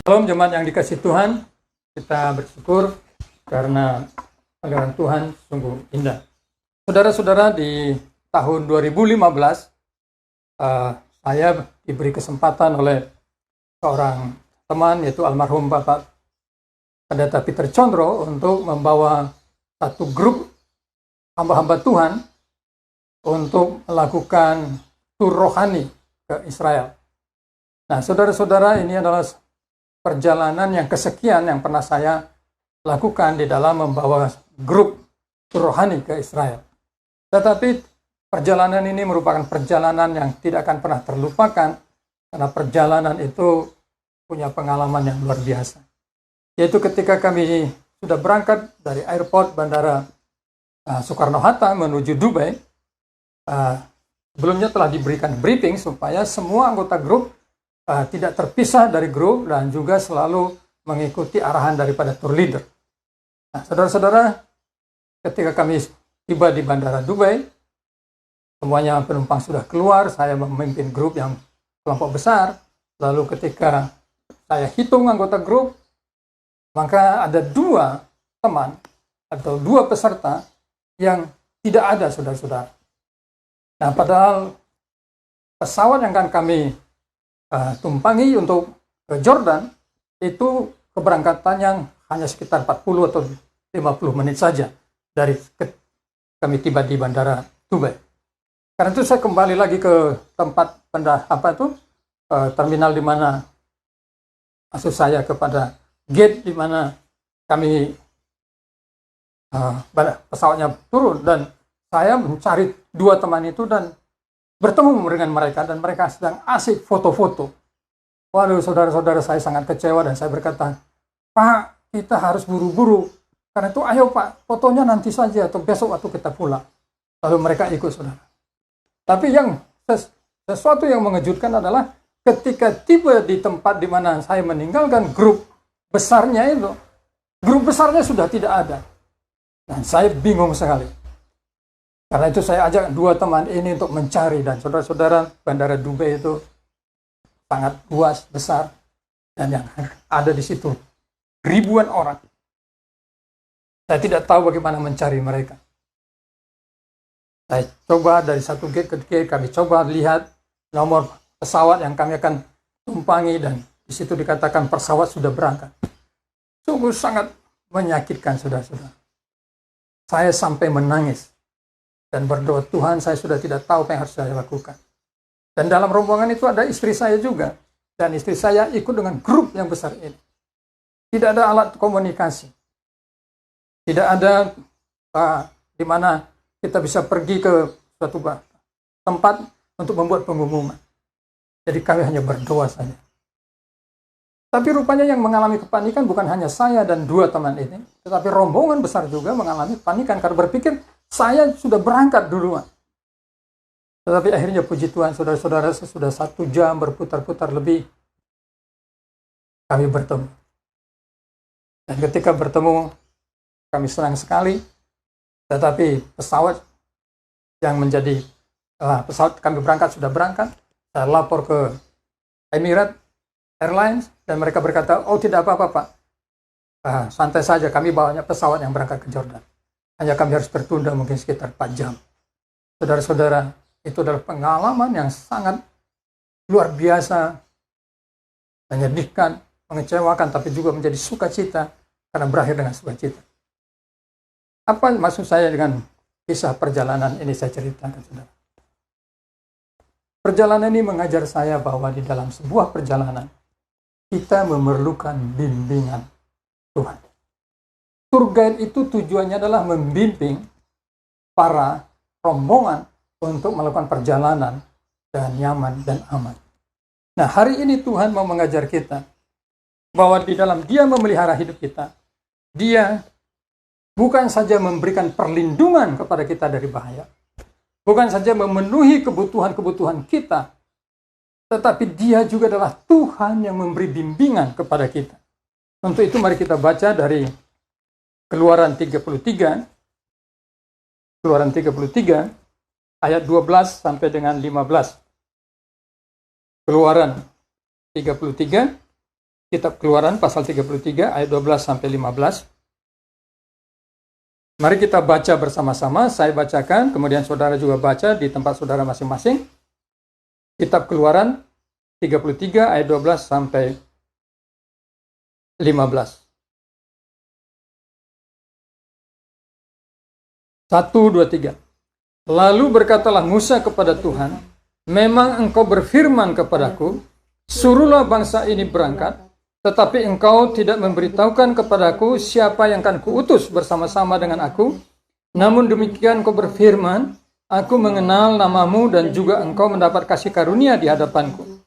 Shalom jemaat yang dikasih Tuhan, kita bersyukur karena panggilan Tuhan sungguh indah. Saudara-saudara, di tahun 2015 saya diberi kesempatan oleh seorang teman, yaitu almarhum Bapak Pendeta Peter Condro, untuk membawa satu grup hamba-hamba Tuhan untuk melakukan tur rohani ke Israel. Nah, saudara-saudara, ini adalah perjalanan yang kesekian yang pernah saya lakukan di dalam membawa grup rohani ke Israel. Tetapi perjalanan ini merupakan perjalanan yang tidak akan pernah terlupakan, karena perjalanan itu punya pengalaman yang luar biasa. Yaitu ketika kami sudah berangkat dari airport Bandara Soekarno-Hatta menuju Dubai, sebelumnya telah diberikan briefing supaya semua anggota grup tidak terpisah dari grup dan juga selalu mengikuti arahan daripada tour leader. Nah, saudara-saudara, ketika kami tiba di Bandara Dubai, semuanya penumpang sudah keluar, saya memimpin grup yang kelompok besar. Lalu ketika saya hitung anggota grup, maka ada dua teman atau dua peserta yang tidak ada, saudara-saudara. Nah, padahal pesawat yang akan kami tumpangi untuk ke Jordan itu keberangkatannya hanya sekitar 40 atau 50 menit saja dari kami tiba di Bandara Dubai. Karena itu saya kembali lagi ke tempat terminal di mana maksud saya kepada gate di mana kami pesawatnya turun, dan saya mencari dua teman itu dan bertemu dengan mereka, dan mereka sedang asik foto-foto. Waduh, saudara-saudara, saya sangat kecewa dan saya berkata, "Pak, kita harus buru-buru. Karena itu ayo Pak, fotonya nanti saja atau besok waktu kita pulang." Lalu mereka ikut, saudara. Tapi yang sesuatu yang mengejutkan adalah ketika tiba di tempat di mana saya meninggalkan grup besarnya itu, grup besarnya sudah tidak ada. Dan saya bingung sekali. Karena itu saya ajak dua teman ini untuk mencari, dan saudara-saudara, Bandara Dubai itu sangat luas, besar, dan yang ada di situ ribuan orang. Saya tidak tahu bagaimana mencari mereka. Saya coba dari satu gate ke gate, kami coba lihat nomor pesawat yang kami akan tumpangi, dan di situ dikatakan pesawat sudah berangkat. Sungguh sangat menyakitkan, saudara-saudara. Saya sampai menangis dan berdoa, Tuhan, saya sudah tidak tahu apa yang harus saya lakukan. Dan dalam rombongan itu ada istri saya juga. Dan istri saya ikut dengan grup yang besar ini. Tidak ada alat komunikasi. Tidak ada di mana kita bisa pergi ke suatu tempat untuk membuat pengumuman. Jadi kami hanya berdoa saja. Tapi rupanya yang mengalami kepanikan bukan hanya saya dan dua teman ini, tetapi rombongan besar juga mengalami kepanikan karena berpikir, saya sudah berangkat duluan. Tetapi akhirnya puji Tuhan, saudara-saudara, sesudah 1 jam berputar-putar lebih, kami bertemu. Dan ketika bertemu, kami senang sekali. Tetapi pesawat yang menjadi pesawat kami berangkat sudah berangkat. Saya lapor ke Emirates Airlines, dan mereka berkata, oh tidak apa-apa Pak. Santai saja, kami bawanya pesawat yang berangkat ke Jordan. Hanya kami harus tertunda mungkin sekitar 4 jam. Saudara-saudara, itu adalah pengalaman yang sangat luar biasa, menyedihkan, mengecewakan, tapi juga menjadi sukacita karena berakhir dengan sukacita. Apa maksud saya dengan kisah perjalanan ini saya ceritakan, saudara? Perjalanan ini mengajar saya bahwa di dalam sebuah perjalanan, kita memerlukan bimbingan Tuhan. Tour guide itu tujuannya adalah membimbing para rombongan untuk melakukan perjalanan dengan nyaman dan aman. Nah, hari ini Tuhan mau mengajar kita bahwa di dalam Dia memelihara hidup kita, Dia bukan saja memberikan perlindungan kepada kita dari bahaya, bukan saja memenuhi kebutuhan-kebutuhan kita, tetapi Dia juga adalah Tuhan yang memberi bimbingan kepada kita. Untuk itu mari kita baca dari Keluaran 33 ayat 12 sampai dengan 15. Keluaran 33 Kitab Keluaran pasal 33 ayat 12 sampai 15. Mari kita baca bersama-sama, saya bacakan, kemudian saudara juga baca di tempat saudara masing-masing. Kitab Keluaran 33 ayat 12 sampai 15. 1, 2, 3. Lalu berkatalah Musa kepada Tuhan, memang engkau berfirman kepadaku, suruhlah bangsa ini berangkat, tetapi engkau tidak memberitahukan kepadaku siapa yang akan kuutus bersama-sama dengan aku. Namun demikian engkau berfirman, aku mengenal namamu dan juga engkau mendapat kasih karunia di hadapanku.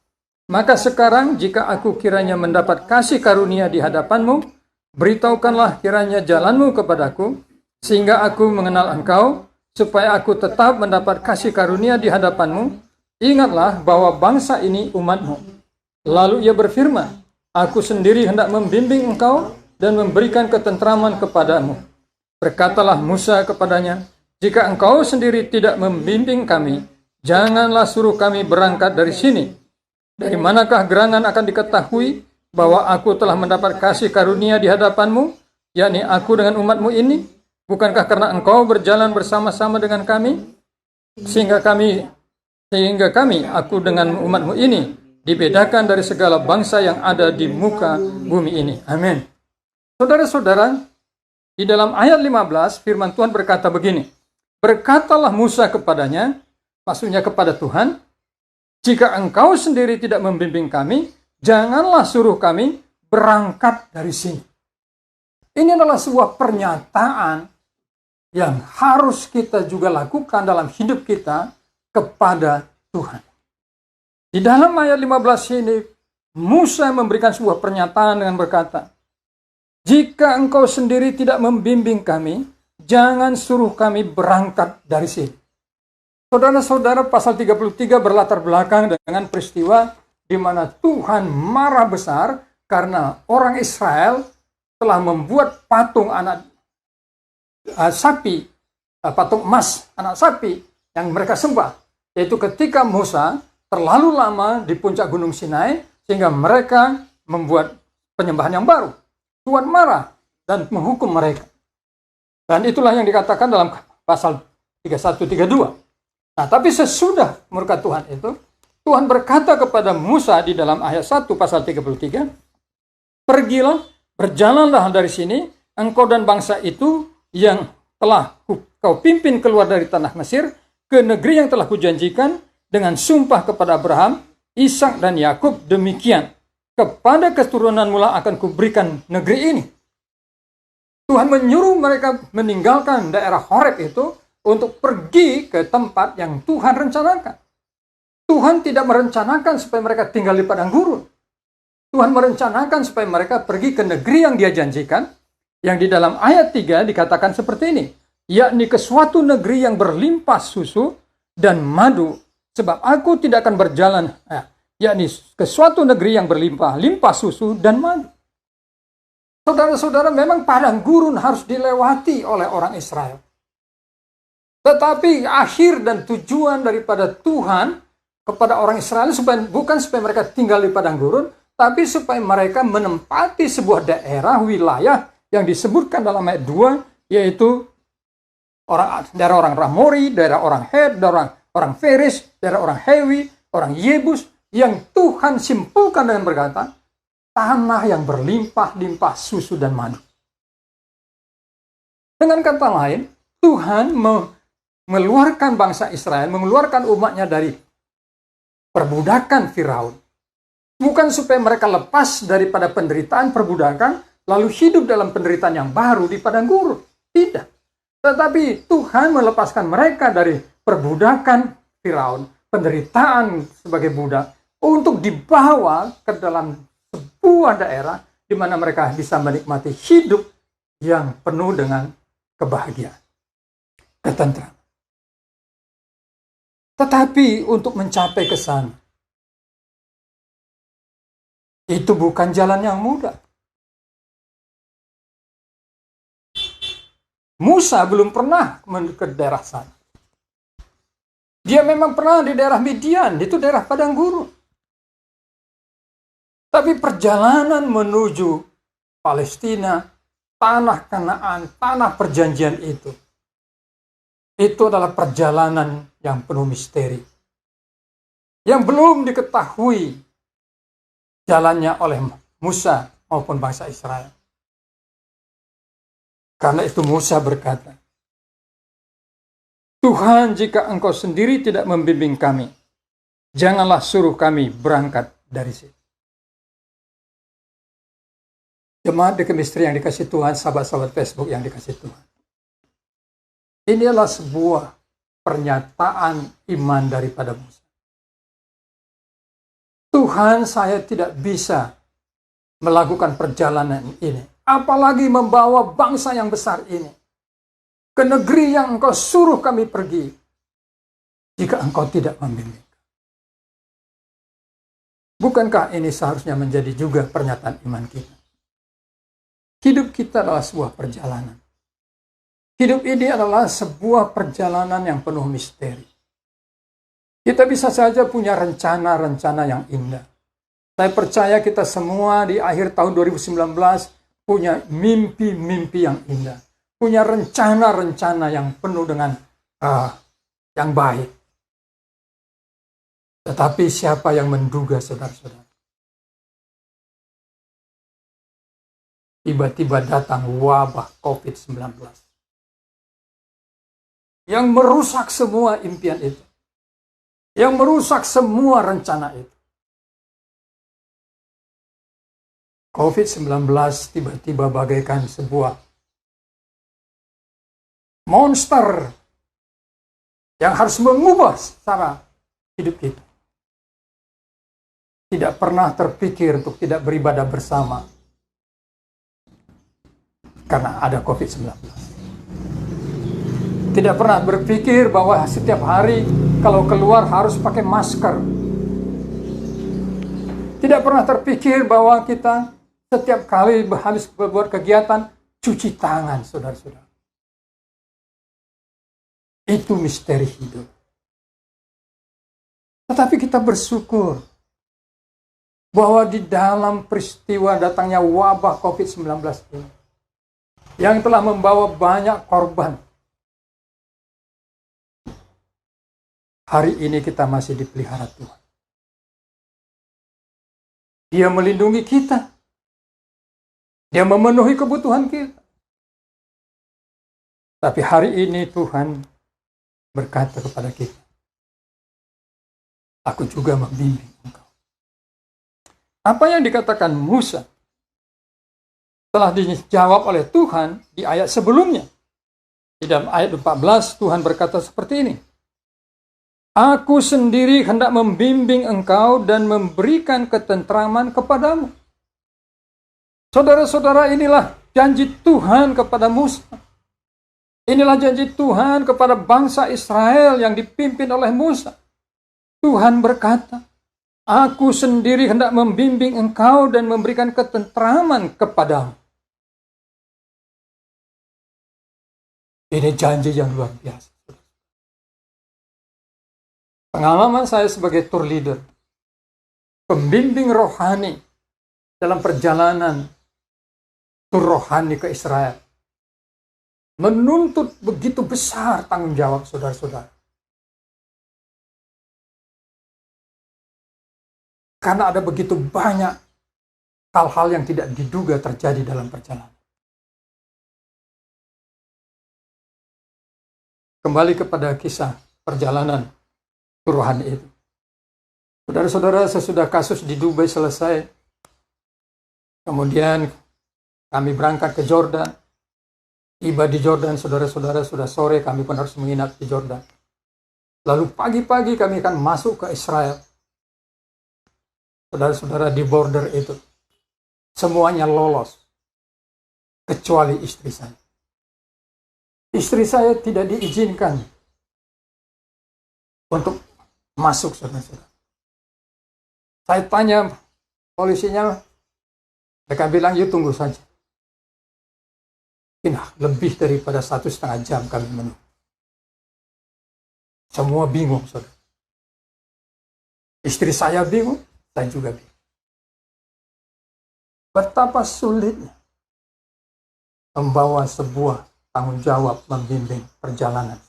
Maka sekarang jika aku kiranya mendapat kasih karunia di hadapanmu, beritahukanlah kiranya jalanmu kepadaku, sehingga aku mengenal engkau, supaya aku tetap mendapat kasih karunia di hadapanmu. Ingatlah bahwa bangsa ini umatmu. Lalu ia berfirman, aku sendiri hendak membimbing engkau dan memberikan ketentraman kepadamu. Berkatalah Musa kepadanya, jika engkau sendiri tidak membimbing kami, janganlah suruh kami berangkat dari sini. Dari manakah gerangan akan diketahui bahwa aku telah mendapat kasih karunia di hadapanmu, yakni aku dengan umatmu ini? Bukankah karena engkau berjalan bersama-sama dengan kami, sehingga kami, aku dengan umatmu ini, dibedakan dari segala bangsa yang ada di muka bumi ini. Amin. Saudara-saudara, di dalam ayat 15, firman Tuhan berkata begini, berkatalah Musa kepadanya, maksudnya kepada Tuhan, jika engkau sendiri tidak membimbing kami, janganlah suruh kami berangkat dari sini. Ini adalah sebuah pernyataan yang harus kita juga lakukan dalam hidup kita kepada Tuhan. Di dalam ayat 15 ini, Musa memberikan sebuah pernyataan dengan berkata, jika engkau sendiri tidak membimbing kami, jangan suruh kami berangkat dari sini. Saudara-saudara, pasal 33 berlatar belakang dengan peristiwa di mana Tuhan marah besar karena orang Israel telah membuat patung anak sapi, patung emas anak sapi yang mereka sembah. Yaitu ketika Musa terlalu lama di puncak Gunung Sinai sehingga mereka membuat penyembahan yang baru. Tuhan marah dan menghukum mereka. Dan itulah yang dikatakan dalam pasal 31-32. Nah, tapi sesudah murka Tuhan itu, Tuhan berkata kepada Musa di dalam ayat 1 pasal 33, pergilah, berjalanlah dari sini, engkau dan bangsa itu yang telah kau pimpin keluar dari tanah Mesir, ke negeri yang telah kujanjikan dengan sumpah kepada Abraham, Ishak dan Yakub demikian. Kepada keturunan mula akan kuberikan negeri ini. Tuhan menyuruh mereka meninggalkan daerah Horeb itu untuk pergi ke tempat yang Tuhan rencanakan. Tuhan tidak merencanakan supaya mereka tinggal di padang gurun. Tuhan merencanakan supaya mereka pergi ke negeri yang Dia janjikan, yang di dalam ayat 3 dikatakan seperti ini, yakni ke suatu negeri yang berlimpah susu dan madu, sebab aku tidak akan berjalan, yakni ke suatu negeri yang berlimpah susu dan madu. Saudara-saudara, memang padang gurun harus dilewati oleh orang Israel. Tetapi akhir dan tujuan daripada Tuhan kepada orang Israel bukan supaya mereka tinggal di padang gurun, tapi supaya mereka menempati sebuah daerah, wilayah yang disebutkan dalam ayat 2, yaitu daerah orang Ramori, daerah orang Het, daerah orang Feris, daerah orang Hewi, orang Yebus, yang Tuhan simpulkan dengan berkata, tanah yang berlimpah-limpah susu dan madu. Dengan kata lain, Tuhan mengeluarkan bangsa Israel, mengeluarkan umatnya dari perbudakan Firaun. Bukan supaya mereka lepas daripada penderitaan perbudakan, lalu hidup dalam penderitaan yang baru di padang gurun. Tidak. Tetapi Tuhan melepaskan mereka dari perbudakan Firaun, penderitaan sebagai budak, untuk dibawa ke dalam sebuah daerah di mana mereka bisa menikmati hidup yang penuh dengan kebahagiaan, ketentraman. Tetapi untuk mencapai ke sana, itu bukan jalan yang mudah. Musa belum pernah ke daerah sana. Dia memang pernah di daerah Midian, itu daerah padang gurun. Tapi perjalanan menuju Palestina, tanah Kanaan, tanah perjanjian itu adalah perjalanan yang penuh misteri. Yang belum diketahui jalannya oleh Musa maupun bangsa Israel. Karena itu Musa berkata, Tuhan, jika Engkau sendiri tidak membimbing kami, janganlah suruh kami berangkat dari sini. Jemaat di Kemistri yang dikasih Tuhan, sahabat-sahabat Facebook yang dikasih Tuhan. Ini adalah sebuah pernyataan iman daripada Musa. Tuhan, saya tidak bisa melakukan perjalanan ini, apalagi membawa bangsa yang besar ini ke negeri yang Engkau suruh kami pergi, jika Engkau tidak membimbing. Bukankah ini seharusnya menjadi juga pernyataan iman kita? Hidup kita adalah sebuah perjalanan. Hidup ini adalah sebuah perjalanan yang penuh misteri. Kita bisa saja punya rencana-rencana yang indah. Saya percaya kita semua di akhir tahun 2019 punya mimpi-mimpi yang indah. Punya rencana-rencana yang penuh dengan yang baik. Tetapi siapa yang menduga, saudara-saudara? Tiba-tiba datang wabah COVID-19 yang merusak semua impian itu, yang merusak semua rencana itu. COVID-19 tiba-tiba bagaikan sebuah monster yang harus mengubah cara hidup kita. Tidak pernah terpikir untuk tidak beribadah bersama karena ada COVID-19. Tidak pernah berpikir bahwa setiap hari kalau keluar harus pakai masker. Tidak pernah terpikir bahwa kita setiap kali habis berbuat kegiatan cuci tangan, saudara-saudara. Itu misteri hidup. Tetapi kita bersyukur bahwa di dalam peristiwa datangnya wabah COVID-19 ini, yang telah membawa banyak korban, hari ini kita masih dipelihara Tuhan. Dia melindungi kita. Dia memenuhi kebutuhan kita. Tapi hari ini Tuhan berkata kepada kita, aku juga membimbing engkau. Apa yang dikatakan Musa telah dijawab oleh Tuhan di ayat sebelumnya. Di dalam ayat 14 Tuhan berkata seperti ini. Aku sendiri hendak membimbing engkau dan memberikan ketentraman kepadamu. Saudara-saudara, inilah janji Tuhan kepada Musa. Inilah janji Tuhan kepada bangsa Israel yang dipimpin oleh Musa. Tuhan berkata, aku sendiri hendak membimbing engkau dan memberikan ketentraman kepadamu. Ini janji yang luar biasa. Pengalaman saya sebagai tour leader, pembimbing rohani dalam perjalanan tur rohani ke Israel, menuntut begitu besar tanggung jawab saudara-saudara. Karena ada begitu banyak hal-hal yang tidak diduga terjadi dalam perjalanan. Kembali kepada kisah perjalanan rohani itu. Saudara-saudara, sesudah kasus di Dubai selesai, kemudian kami berangkat ke Jordan. Tiba di Jordan, saudara-saudara, sudah sore, kami pun harus menginap di Jordan. Lalu pagi-pagi kami akan masuk ke Israel. Saudara-saudara, di border itu, semuanya lolos, kecuali istri saya. Istri saya tidak diizinkan untuk masuk, saudara-saudara. Saya tanya polisinya, mereka bilang, yuk tunggu saja. Lebih daripada 1,5 jam kami menunggu. Semua bingung, saudara. Istri saya bingung, saya juga bingung. Betapa sulitnya membawa sebuah tanggung jawab membimbing perjalanan.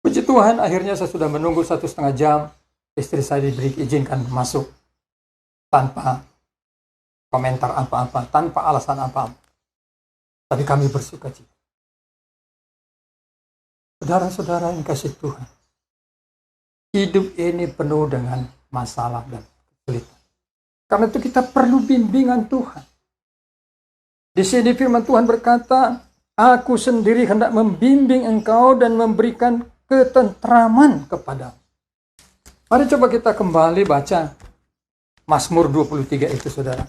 Puji Tuhan, akhirnya saya sudah menunggu 1,5 jam. Istri saya diberi izinkan masuk tanpa komentar apa-apa, tanpa alasan apa-apa. Tapi kami bersuka cita. Saudara-saudara yang kasih Tuhan, hidup ini penuh dengan masalah dan kesulitan. Karena itu kita perlu bimbingan Tuhan. Di sini firman Tuhan berkata, aku sendiri hendak membimbing engkau dan memberikan ketentraman kepadamu. Mari coba kita kembali baca Mazmur 23 itu, saudara.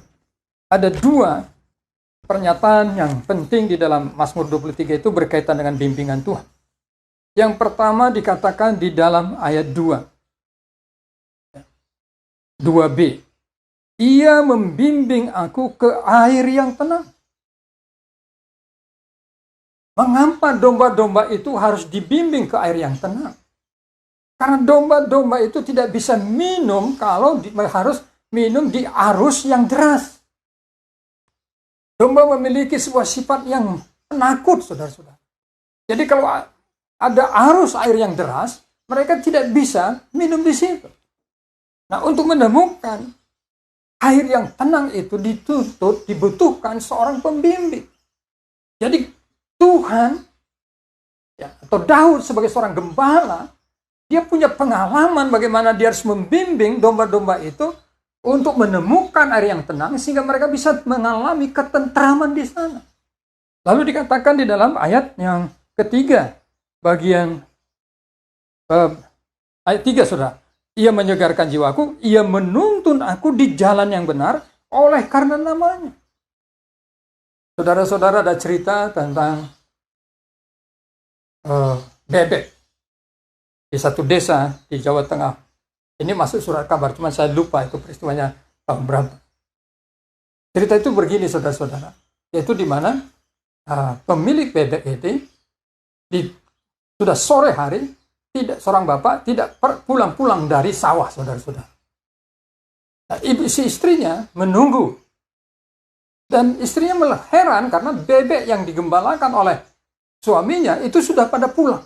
Ada 2 pernyataan yang penting di dalam Mazmur 23 itu berkaitan dengan bimbingan Tuhan. Yang pertama dikatakan di dalam ayat 2b. Ia membimbing aku ke air yang tenang. Mengapa domba-domba itu harus dibimbing ke air yang tenang? Karena domba-domba itu tidak bisa minum kalau harus minum di arus yang deras. Domba memiliki sebuah sifat yang penakut, saudara-saudara. Jadi kalau ada arus air yang deras, mereka tidak bisa minum di situ. Nah, untuk menemukan air yang tenang itu dibutuhkan seorang pembimbing. Jadi Tuhan, atau Daud sebagai seorang gembala, dia punya pengalaman bagaimana dia harus membimbing domba-domba itu untuk menemukan air yang tenang sehingga mereka bisa mengalami ketentraman di sana. Lalu dikatakan di dalam ayat yang ketiga, bagian ayat 3, saudara. Ia menyegarkan jiwaku, ia menuntun aku di jalan yang benar oleh karena namanya. Saudara-saudara, ada cerita tentang bebek di satu desa di Jawa Tengah. Ini masuk surat kabar, cuma saya lupa itu peristiwanya tahun berapa. Cerita itu begini, saudara-saudara, yaitu di mana pemilik bebek itu sudah sore hari, seorang bapak tidak pulang-pulang dari sawah, saudara-saudara. Nah, si istrinya menunggu. Dan istrinya heran karena bebek yang digembalakan oleh suaminya itu sudah pada pulang.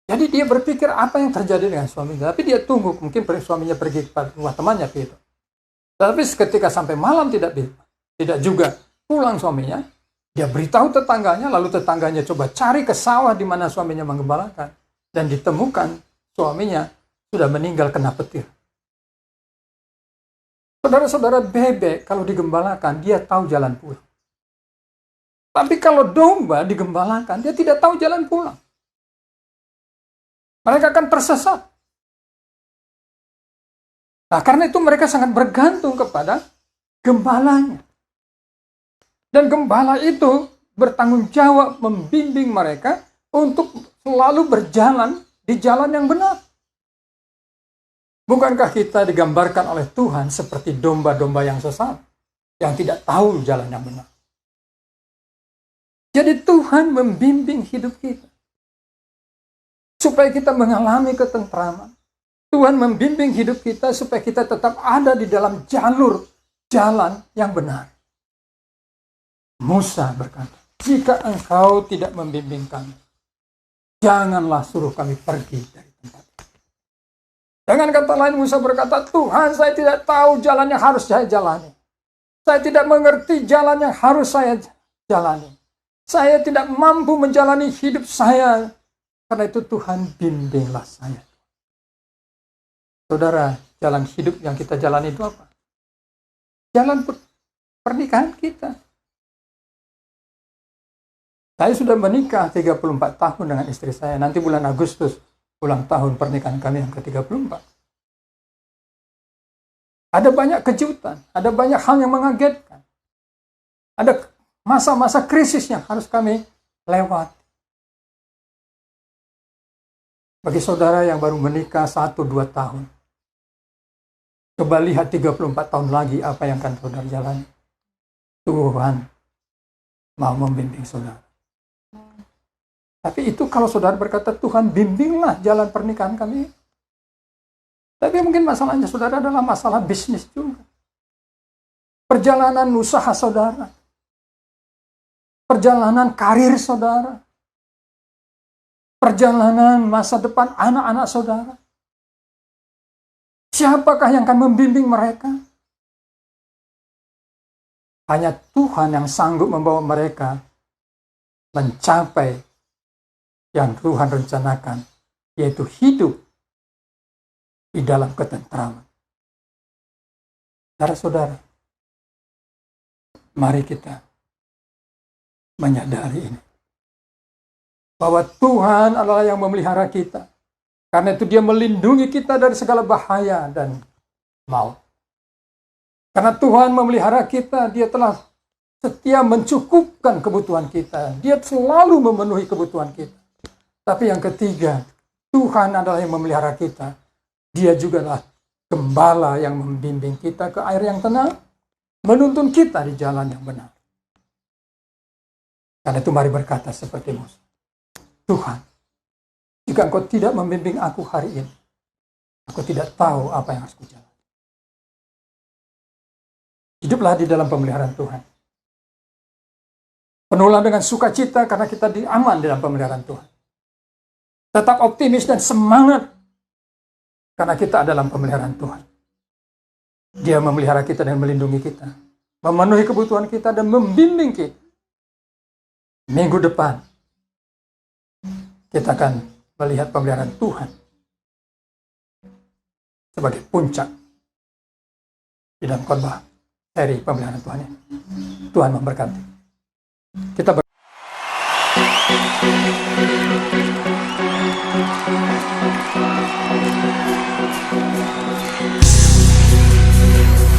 Jadi dia berpikir apa yang terjadi dengan suaminya. Tapi dia tunggu, mungkin suaminya pergi ke rumah temannya gitu. Tapi ketika sampai malam tidak juga pulang suaminya, dia beritahu tetangganya, lalu tetangganya coba cari ke sawah di mana suaminya menggembalakan. Dan ditemukan suaminya sudah meninggal kena petir. Saudara-saudara, bebek kalau digembalakan, dia tahu jalan pulang. Tapi kalau domba digembalakan, dia tidak tahu jalan pulang. Mereka akan tersesat. Nah, karena itu mereka sangat bergantung kepada gembalanya. Dan gembala itu bertanggung jawab membimbing mereka untuk selalu berjalan di jalan yang benar. Bukankah kita digambarkan oleh Tuhan seperti domba-domba yang sesat, yang tidak tahu jalan yang benar? Jadi Tuhan membimbing hidup kita, supaya kita mengalami ketentraman. Tuhan membimbing hidup kita supaya kita tetap ada di dalam jalur jalan yang benar. Musa berkata, jika engkau tidak membimbing kami, janganlah suruh kami pergi dari tempat ini. Dengan kata lain, Musa berkata, Tuhan, saya tidak tahu jalan yang harus saya jalani. Saya tidak mengerti jalan yang harus saya jalani. Saya tidak mampu menjalani hidup saya. Karena itu Tuhan, bimbinglah saya. Saudara, jalan hidup yang kita jalani itu apa? Jalan pernikahan kita. Saya sudah menikah 34 tahun dengan istri saya. Nanti bulan Agustus, ulang tahun pernikahan kami yang ke-34. Ada banyak kejutan, ada banyak hal yang mengagetkan. Ada masa-masa krisis yang harus kami lewati. Bagi saudara yang baru menikah 1-2 tahun, coba lihat 34 tahun lagi apa yang akan saudara jalani. Tuhan mau membimbing saudara. Tapi itu kalau saudara berkata, Tuhan bimbinglah jalan pernikahan kami. Tapi mungkin masalahnya saudara adalah masalah bisnis juga. perjalanan usaha saudara, perjalanan karir saudara, perjalanan masa depan anak-anak saudara. Siapakah yang akan membimbing mereka? Hanya Tuhan yang sanggup membawa mereka mencapai yang Tuhan rencanakan, yaitu hidup di dalam ketentraman. Saudara-saudara, mari kita menyadari ini, bahwa Tuhan adalah yang memelihara kita. Karena itu dia melindungi kita dari segala bahaya dan maut. Karena Tuhan memelihara kita, dia telah setia mencukupkan kebutuhan kita. Dia selalu memenuhi kebutuhan kita. Tapi yang ketiga, Tuhan adalah yang memelihara kita. Dia juga adalah gembala yang membimbing kita ke air yang tenang, menuntun kita di jalan yang benar. Karena itu mari berkata seperti Musa, Tuhan, jika Engkau tidak membimbing aku hari ini, aku tidak tahu apa yang harus kujalani. Hiduplah di dalam pemeliharaan Tuhan. Penuhlah dengan sukacita karena kita aman di dalam pemeliharaan Tuhan. Tetap optimis dan semangat karena kita dalam pemeliharaan Tuhan. Dia memelihara kita dan melindungi kita, memenuhi kebutuhan kita dan membimbing kita. Minggu depan kita akan melihat pemeliharaan Tuhan sebagai puncak di dalam khotbah seri pemeliharaan Tuhan ini. Tuhan memberkati. Kita